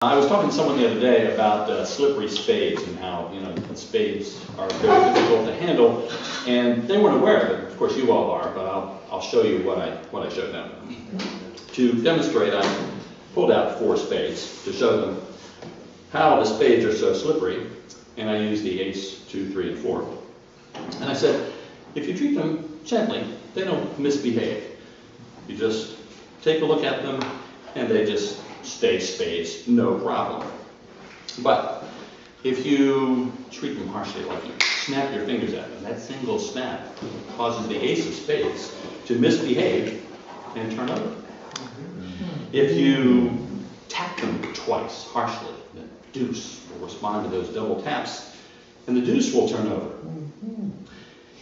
I was talking to someone the other day about slippery spades and how, spades are very difficult to handle, and they weren't aware of it. Of course, you all are, but I'll show you what I showed them. To demonstrate, I pulled out 4 spades to show them how the spades are so slippery, and I used the ace, 2, 3, and 4. And I said, if you treat them gently, they don't misbehave. You just take a look at them, and they just stay spades, no problem. But if you treat them harshly, like you snap your fingers at them, that single snap causes the ace of spades to misbehave and turn over. If you tap them twice harshly, the deuce will respond to those double taps, and the deuce will turn over.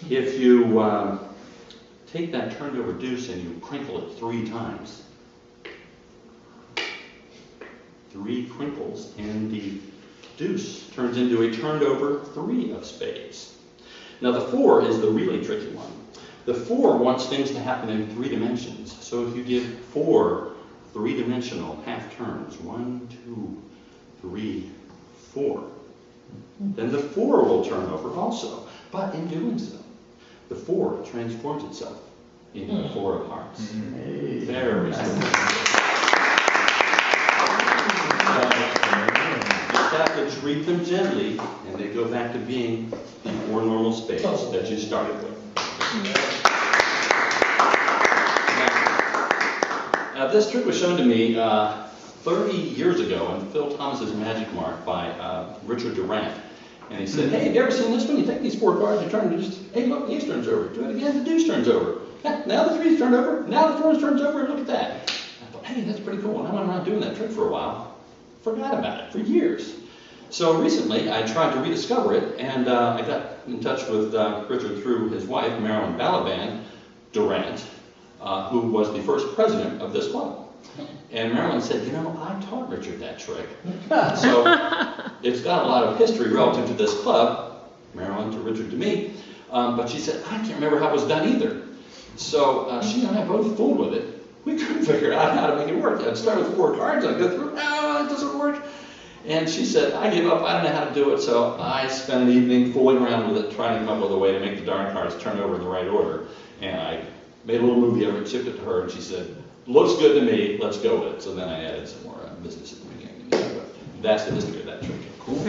If you take that turned over deuce and you crinkle it 3 times, 3 crinkles, and the deuce turns into a turned over 3 of spades. Now the 4 is the really tricky one. The 4 wants things to happen in 3 dimensions. So if you give 4 3-dimensional half turns, 1, 2, 3, 4, then the 4 will turn over also. But in doing so, the 4 transforms itself into the 4 of hearts. Very simple. You have to treat them gently, and they go back to being the 4 normal spades that you started with. Now, this trick was shown to me 30 years ago in Phil Thomas's Magic Mark by Richard Durant. And he said, hey, have you ever seen this one? You take these 4 cards, you turn them, just, hey, look, the ace turns over. Do it again, the deuce turns over. Now the 3's turned over, now the 4's turns over, and look at that. I thought, hey, that's pretty cool. And I went around doing that trick for a while. Forgot about it for years. So recently I tried to rediscover it, and I got in touch with Richard through his wife, Marilyn Durant, who was the first president of this club. And Marilyn said, I taught Richard that trick. So it's got a lot of history relative to this club, Marilyn to Richard to me, but she said, I can't remember how it was done either. So she and I both fooled with it. We couldn't figure out how to make it work. I'd start with 4 cards, I'd go through, it doesn't work. And she said, I give up, I don't know how to do it, so I spent an evening fooling around with it, trying to come up with a way to make the darn cards turn over in the right order. And I made a little movie of it, shipped it to her, and she said, looks good to me, let's go with it. So then I added some more business at the beginning. But that's the history of that trick. Cool.